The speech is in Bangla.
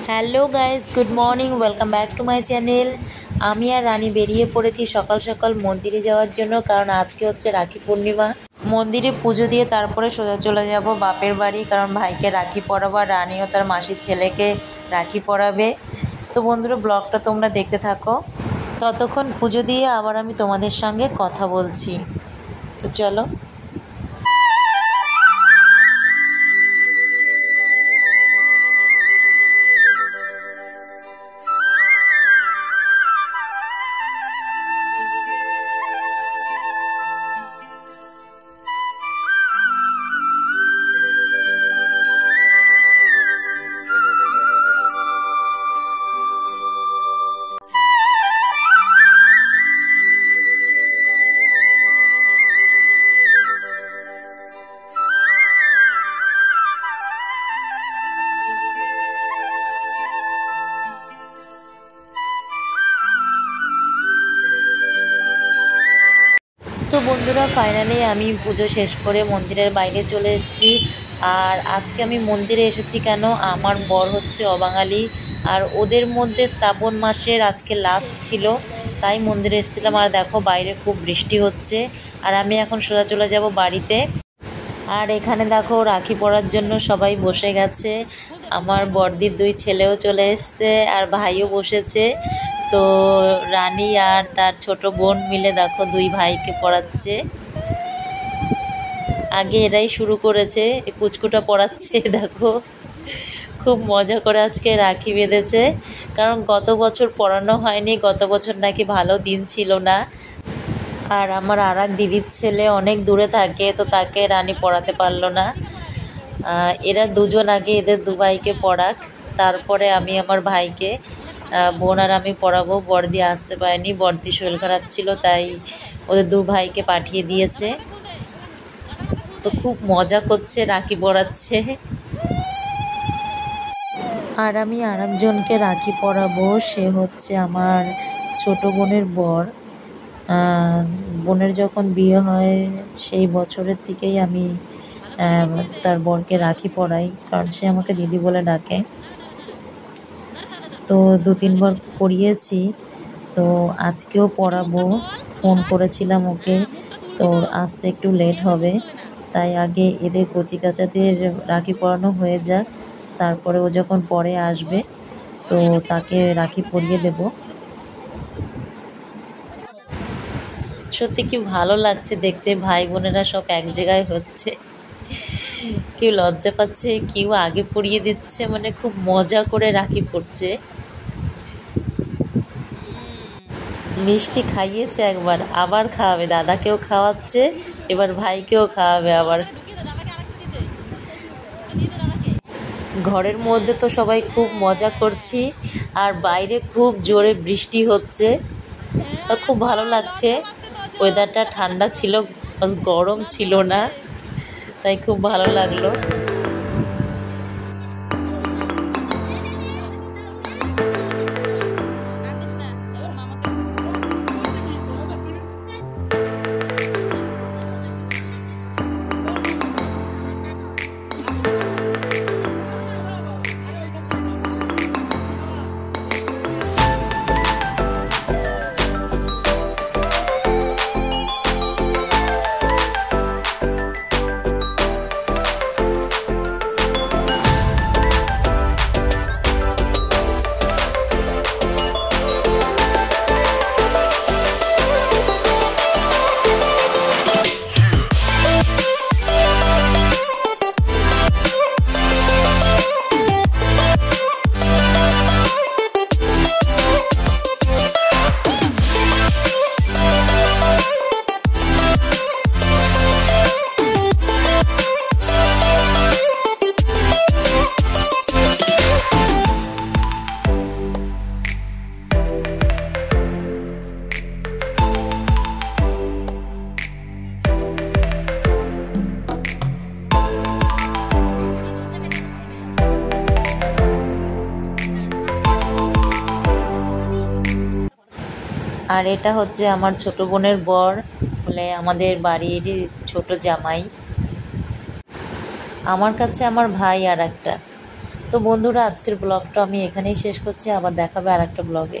Hello guys, good morning, welcome back to my channel. আমি আর রানী বেরিয়ে পড়েছি সকাল সকাল মন্দিরে যাওয়ার জন্য, কারণ আজকে হচ্ছে রাখি পূর্ণিমা। মন্দিরে পুজো দিয়ে তারপরে সোজা চলে যাব বাপের বাড়ি, কারণ ভাইকে রাখি পরাবো আর রানীও তার মাসির ছেলেকে রাখি পরাবে। তো বন্ধুরা, ব্লগটা তোমরা দেখতে থাকো। ততক্ষণ পুজো দিয়ে আবার আমি তোমাদের সঙ্গে কথা বলছি। তো চলো। তো বন্ধুরা, ফাইনালি আমি পুজো শেষ করে মন্দিরের বাইরে চলে এসেছি। আর আজকে আমি মন্দিরে এসেছি কেন, আমার বর হচ্ছে অবাঙালি, আর ওদের মধ্যে শ্রাবণ মাসের আজকে লাস্ট ছিল, তাই মন্দিরে এসেছিলাম। আর দেখো বাইরে খুব বৃষ্টি হচ্ছে, আর আমি এখন সোজা চলে যাব বাড়িতে। আর এখানে দেখো রাখি পরার জন্য সবাই বসে গেছে। আমার বড়দির দুই ছেলেও চলে এসছে আর ভাইও বসেছে। তো রানী আর তার ছোট বোন মিলে দেখো দুই ভাইকে পড়াচ্ছে। আগে এরাই শুরু করেছে, এই পুচকুটা পড়াচ্ছে। দেখো খুব মজা করে আজকে রাখি বেঁধেছে, কারণ গত বছর পড়ানো হয়নি, গত বছর নাকি ভালো দিন ছিল না। আর আমার আর এক দিদির ছেলে অনেক দূরে থাকে, তো তাকে রানী পড়াতে পারলো না। এরা দুজন আগে এদের দু ভাইকে পড়াক, তারপরে আমি আমার ভাইকে, বোন আর আমি পড়াবো। বড়দি আসতে পারেনি, বড়দি শরীর খারাপ ছিল, তাই ওদের দু ভাইকে পাঠিয়ে দিয়েছে। তো খুব মজা করছে, রাখি পরাচ্ছে। আর আমি আর একজনকে রাখি পরাবো, সে হচ্ছে আমার ছোট বোনের বর। বোনের যখন বিয়ে হয় সেই বছরের থেকেই আমি তার বরকে রাখি পরাই, কারণ সে আমাকে দিদি বলে ডাকে। তো 2-3 বার পরিয়েছি, তো আজকেও পরাবো। ফোন করেছিলাম ওকে, তো আসতে একটু লেট হবে, তাই আগে এদের কচিকাচাদের রাখি পরানো হয়ে যাক, তারপরে ও যখন পরে আসবে তো তাকে রাখি পরিয়ে দেব। সত্যি কি ভালো লাগছে দেখতে, ভাই বোনেরা সব এক জায়গায় হচ্ছে। কেউ লজ্জা পাচ্ছে, কেউ আগে পরিয়ে দিচ্ছে, মানে খুব মজা করে রাখি পড়ছে। মিষ্টি খাইয়েছে একবার, আবার খাওয়াবে, দাদাকেও খাওয়াচ্ছে, এবার ভাইকেও খাওয়াবে আবার। ঘরের মধ্যে তো সবাই খুব মজা করছি, আর বাইরে খুব জোরে বৃষ্টি হচ্ছে। তো খুব ভালো লাগছে, ওয়েদারটা ঠান্ডা ছিল, গরম ছিল না, তাই খুব ভালো লাগলো। আর এটা হচ্ছে আমার ছোট বোনের বর, বলে আমাদের বাড়ির ছোট জামাই। আমার কাছে আমার ভাই আর একটা। তো বন্ধুরা, আজকের ব্লগটা আমি এখানেই শেষ করছি, আবার দেখাবে আর একটা ব্লগে।